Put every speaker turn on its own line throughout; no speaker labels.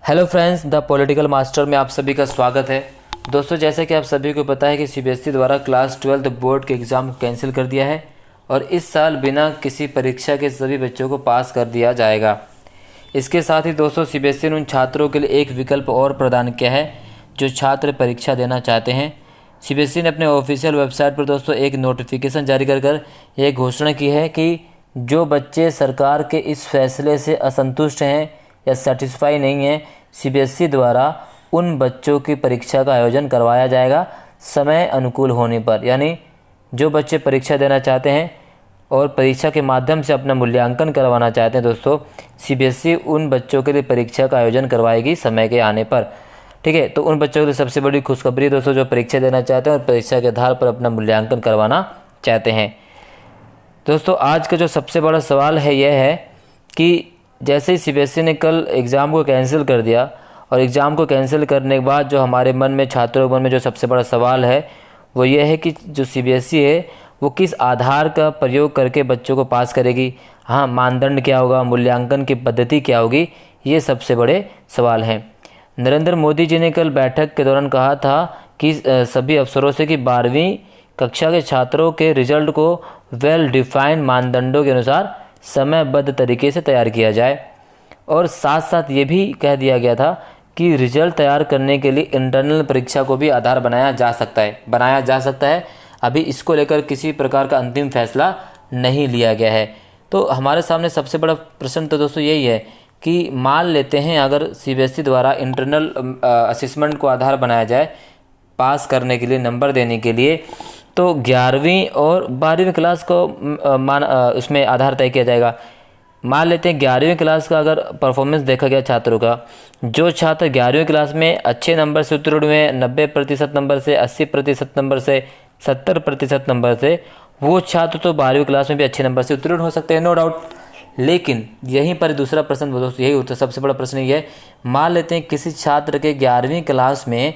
Hello friends, the political master में आप सभी का स्वागत है। दोस्तों, जैसे कि आप सभी को पता है कि सीबीएसई द्वारा क्लास 12 बोर्ड के एग्ज़ाम को कैंसिल कर दिया है और इस साल बिना किसी परीक्षा के सभी बच्चों को पास कर दिया जाएगा। इसके साथ ही दोस्तों, सीबीएसई ने उन छात्रों के लिए एक विकल्प और प्रदान किया है जो छात्र परीक्षा देना चाहते हैं। सीबीएसई ने अपने ऑफिशियल वेबसाइट पर दोस्तों एक नोटिफिकेशन जारी कर यह घोषणा की है कि जो बच्चे सरकार के इस फैसले से असंतुष्ट हैं या सेटिस्फाई नहीं है, सीबीएसई द्वारा उन बच्चों की परीक्षा का आयोजन करवाया जाएगा समय अनुकूल होने पर। यानी जो बच्चे परीक्षा देना चाहते हैं और परीक्षा के माध्यम से अपना मूल्यांकन करवाना चाहते हैं दोस्तों, सीबीएसई उन बच्चों के लिए परीक्षा का आयोजन करवाएगी समय के आने पर। ठीक है, तो उन बच्चों के लिए सबसे बड़ी खुशखबरी दोस्तों जो परीक्षा देना चाहते हैं और परीक्षा के आधार पर अपना मूल्यांकन करवाना चाहते हैं। दोस्तों, आज का जो सबसे बड़ा सवाल है यह है कि जैसे ही सीबीएसई ने कल एग्ज़ाम को कैंसिल कर दिया और एग्ज़ाम को कैंसिल करने के बाद जो हमारे मन में, छात्रों के मन में जो सबसे बड़ा सवाल है वो ये है कि जो सीबीएसई है वो किस आधार का प्रयोग करके बच्चों को पास करेगी। हाँ, मानदंड क्या होगा, मूल्यांकन की पद्धति क्या होगी, ये सबसे बड़े सवाल हैं। नरेंद्र मोदी जी ने कल बैठक के दौरान कहा था कि सभी अफसरों से कि 12वीं कक्षा के छात्रों के रिजल्ट को वेल डिफाइंड मानदंडों के अनुसार समयबद्ध तरीके से तैयार किया जाए। और साथ साथ ये भी कह दिया गया था कि रिजल्ट तैयार करने के लिए इंटरनल परीक्षा को भी आधार बनाया जा सकता है। अभी इसको लेकर किसी प्रकार का अंतिम फैसला नहीं लिया गया है। तो हमारे सामने सबसे बड़ा प्रश्न तो दोस्तों यही है कि मान लेते हैं अगर सीबीएसई द्वारा इंटरनल असेसमेंट को आधार बनाया जाए पास करने के लिए, नंबर देने के लिए, तो 11वीं और 12वीं क्लास को उसमें आधार तय किया जाएगा। मान लेते हैं 11वीं क्लास का अगर परफॉर्मेंस देखा गया छात्रों का, जो छात्र 11वीं क्लास में अच्छे नंबर से उत्तीर्ण हुए, 90% नंबर से, 80% नंबर से, 70% नंबर से, वो छात्र तो 12वीं क्लास में भी अच्छे नंबर से उत्तीर्ण हो सकते हैं, नो डाउट। लेकिन यहीं पर दूसरा प्रश्न दोस्तों यही होता है, सबसे बड़ा प्रश्न ये है, मान लेते हैं किसी छात्र के 11वीं क्लास में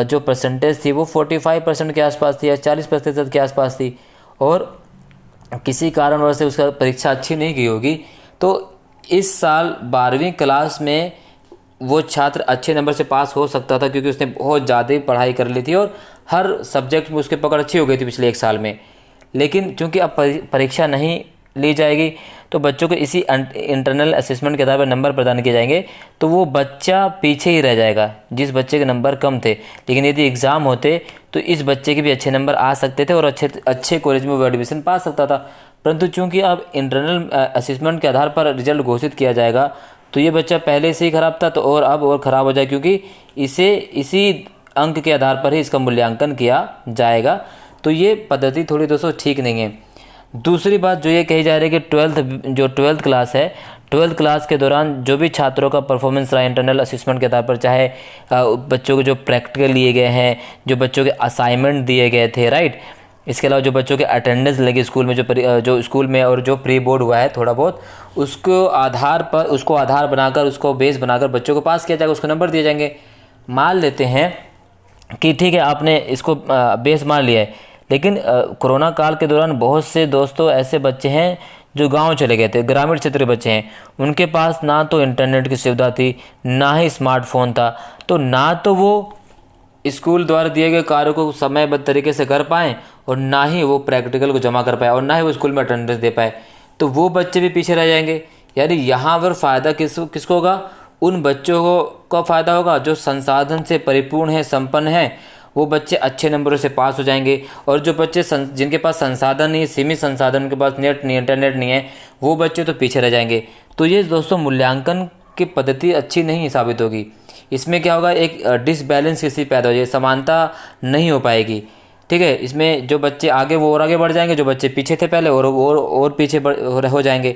जो परसेंटेज थी वो 45% के आसपास थी या 40% के आसपास थी और किसी कारणवश से उसका परीक्षा अच्छी नहीं गई होगी, तो इस साल 12वीं क्लास में वो छात्र अच्छे नंबर से पास हो सकता था क्योंकि उसने बहुत ज़्यादा पढ़ाई कर ली थी और हर सब्जेक्ट में उसकी पकड़ अच्छी हो गई थी पिछले एक साल में। लेकिन चूंकि अब परीक्षा नहीं ली जाएगी तो बच्चों को इसी इंटरनल असेसमेंट के आधार पर नंबर प्रदान किए जाएंगे, तो वो बच्चा पीछे ही रह जाएगा जिस बच्चे के नंबर कम थे। लेकिन यदि एग्ज़ाम होते तो इस बच्चे के भी अच्छे नंबर आ सकते थे और अच्छे कॉलेज में वो एडमिशन पा सकता था। परंतु चूंकि अब इंटरनल असेसमेंट के आधार पर रिजल्ट घोषित किया जाएगा तो ये बच्चा पहले से ही खराब था तो और अब और ख़राब हो जाए, क्योंकि इसी अंक के आधार पर ही इसका मूल्यांकन किया जाएगा। तो ये पद्धति थोड़ी दोस्तों ठीक नहीं है। दूसरी बात जो ये कही जा रही है कि 12th क्लास है, 12th क्लास के दौरान जो भी छात्रों का परफॉर्मेंस रहा इंटरनल असेसमेंट के आधार पर, चाहे बच्चों के जो प्रैक्टिकल लिए गए हैं, जो बच्चों के असाइनमेंट दिए गए थे, राइट, इसके अलावा जो बच्चों के अटेंडेंस लगी स्कूल में, जो स्कूल में और जो प्री बोर्ड हुआ है थोड़ा बहुत, उसको आधार बनाकर, उसको बेस बनाकर बच्चों को पास किया जाएगा, उसको नंबर दिए जाएंगे। मान लेते हैं कि ठीक है आपने इसको बेस मान लिया है, लेकिन कोरोना काल के दौरान बहुत से दोस्तों ऐसे बच्चे हैं जो गांव चले गए थे, ग्रामीण क्षेत्र के बच्चे हैं, उनके पास ना तो इंटरनेट की सुविधा थी, ना ही स्मार्टफोन था, तो ना तो वो स्कूल द्वारा दिए गए कार्यों को समयबद्ध तरीके से कर पाएँ और ना ही वो प्रैक्टिकल को जमा कर पाए और ना ही वो स्कूल में अटेंडेंस दे पाए, तो वो बच्चे भी पीछे रह जाएंगे। यानी यहाँ पर फ़ायदा किसको होगा? उन बच्चों को फ़ायदा होगा जो संसाधन से परिपूर्ण है, संपन्न है, वो बच्चे अच्छे नंबरों से पास हो जाएंगे। और जो बच्चे जिनके पास संसाधन नहीं, सीमित संसाधन, उनके पास नेट नहीं, इंटरनेट नहीं है, वो बच्चे तो पीछे रह जाएंगे। तो ये दोस्तों मूल्यांकन की पद्धति अच्छी नहीं साबित होगी। इसमें क्या होगा, एक डिसबैलेंस किसी पैदा हो जाए, समानता नहीं हो पाएगी। ठीक है, इसमें जो बच्चे आगे वो और आगे बढ़ जाएंगे, जो बच्चे पीछे थे पहले और पीछे हो जाएंगे।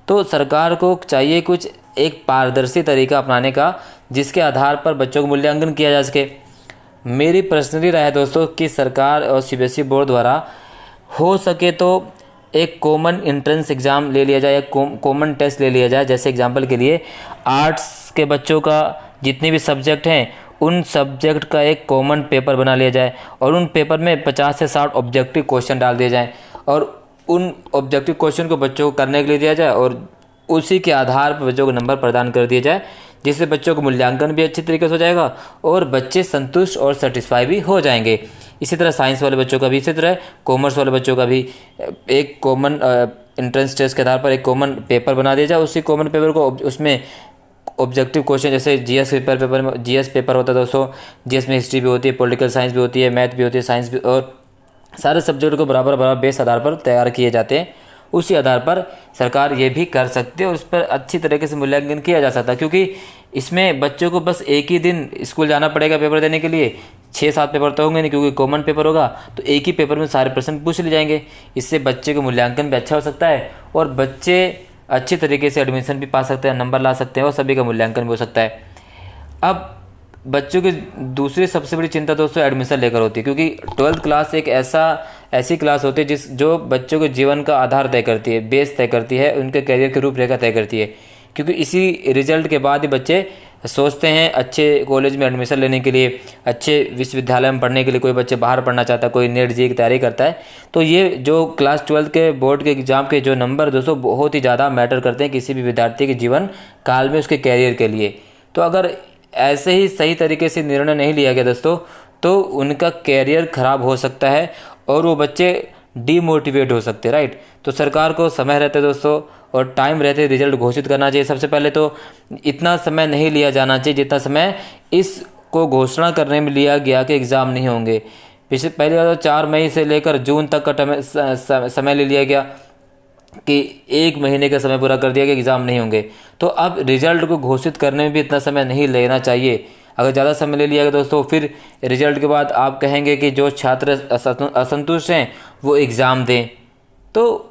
तो सरकार को चाहिए कुछ एक पारदर्शी तरीका अपनाने का जिसके आधार पर बच्चों को मूल्यांकन किया जा सके। मेरी पर्सनली राय है दोस्तों कि सरकार और सीबीएसई बोर्ड द्वारा हो सके तो एक कॉमन एंट्रेंस एग्ज़ाम ले लिया जाए, एक कॉमन टेस्ट ले लिया जाए। जैसे एग्जांपल के लिए आर्ट्स के बच्चों का जितने भी सब्जेक्ट हैं उन सब्जेक्ट का एक कॉमन पेपर बना लिया जाए और उन पेपर में 50 से 60 ऑब्जेक्टिव क्वेश्चन डाल दिए जाएँ और उन ऑब्जेक्टिव क्वेश्चन को बच्चों को करने के लिए दिया जाए और उसी के आधार पर बच्चों को नंबर प्रदान कर दिए जाए, जिससे बच्चों का मूल्यांकन भी अच्छी तरीके से हो जाएगा और बच्चे संतुष्ट और सेटिस्फाई भी हो जाएंगे। इसी तरह साइंस वाले बच्चों का भी इसी तरह, कॉमर्स वाले बच्चों का भी एक कॉमन एंट्रेंस टेस्ट के आधार पर एक कॉमन पेपर बना दिया जाए। उसी कॉमन पेपर को उसमें ऑब्जेक्टिव क्वेश्चन, जैसे जीएस पेपर में जीएस पेपर होता है दोस्तों, जीएस में हिस्ट्री भी होती है, पॉलिटिकल साइंस भी होती है, मैथ भी होती है, साइंस भी, और सारे सब्जेक्ट को बराबर बराबर बेस आधार पर तैयार किए जाते हैं। उसी आधार पर सरकार ये भी कर सकती है और उस पर अच्छी तरीके से मूल्यांकन किया जा सकता है, क्योंकि इसमें बच्चों को बस एक ही दिन स्कूल जाना पड़ेगा पेपर देने के लिए। 6-7 पेपर तो होंगे नहीं, क्योंकि कॉमन पेपर होगा, तो एक ही पेपर में सारे प्रश्न पूछ लिए जाएंगे। इससे बच्चे का मूल्यांकन भी अच्छा हो सकता है और बच्चे अच्छी तरीके से एडमिशन भी पा सकते हैं, नंबर ला सकते हैं और सभी का मूल्यांकन भी हो सकता है। अब बच्चों की दूसरी सबसे बड़ी चिंता दोस्तों एडमिशन लेकर होती है, क्योंकि 12th क्लास एक ऐसी क्लास होती है जो बच्चों के जीवन का आधार तय करती है, बेस तय करती है, उनके करियर की रूपरेखा तय करती है। क्योंकि इसी रिजल्ट के बाद ही बच्चे सोचते हैं अच्छे कॉलेज में एडमिशन लेने के लिए, अच्छे विश्वविद्यालय में पढ़ने के लिए। कोई बच्चे बाहर पढ़ना चाहता है, कोई नेट जी की तैयारी करता है। तो ये जो क्लास 12 के बोर्ड के एग्ज़ाम के जो नंबर दोस्तों बहुत ही ज़्यादा मैटर करते हैं किसी भी विद्यार्थी के जीवन काल में, उसके कैरियर के लिए। तो अगर ऐसे ही सही तरीके से निर्णय नहीं लिया गया दोस्तों, तो उनका कैरियर खराब हो सकता है और वो बच्चे डीमोटिवेट हो सकते हैं, राइट। तो सरकार को समय रहते दोस्तों और टाइम रहते रिजल्ट घोषित करना चाहिए। सबसे पहले तो इतना समय नहीं लिया जाना चाहिए जितना समय इसको घोषणा करने में लिया गया कि एग्ज़ाम नहीं होंगे। पहले बार 4 मई से लेकर जून तक का समय ले लिया गया कि 1 महीने का समय पूरा कर दिया कि एग्ज़ाम नहीं होंगे। तो अब रिजल्ट को घोषित करने में भी इतना समय नहीं लेना चाहिए। अगर ज़्यादा समय ले लिया गया दोस्तों, फिर रिजल्ट के बाद आप कहेंगे कि जो छात्र असंतुष्ट हैं वो एग्ज़ाम दें, तो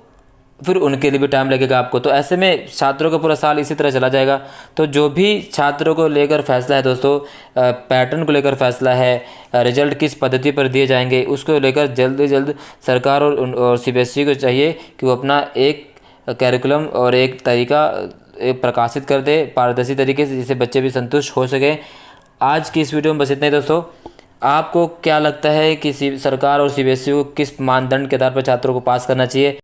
फिर उनके लिए भी टाइम लगेगा आपको। तो ऐसे में छात्रों का पूरा साल इसी तरह चला जाएगा। तो जो भी छात्रों को लेकर फैसला है दोस्तों, पैटर्न को लेकर फैसला है, रिजल्ट किस पद्धति पर दिए जाएंगे, उसको लेकर जल्द से जल्द सरकार और सीबीएसई को चाहिए कि वो अपना एक कैरिकुलम और एक तरीका प्रकाशित कर दे पारदर्शी तरीके से, जिससे बच्चे भी संतुष्ट हो सकें। आज की इस वीडियो में बस इतना ही दोस्तों। आपको क्या लगता है कि सरकार और सीबीएसई को किस मानदंड के आधार पर छात्रों को पास करना चाहिए?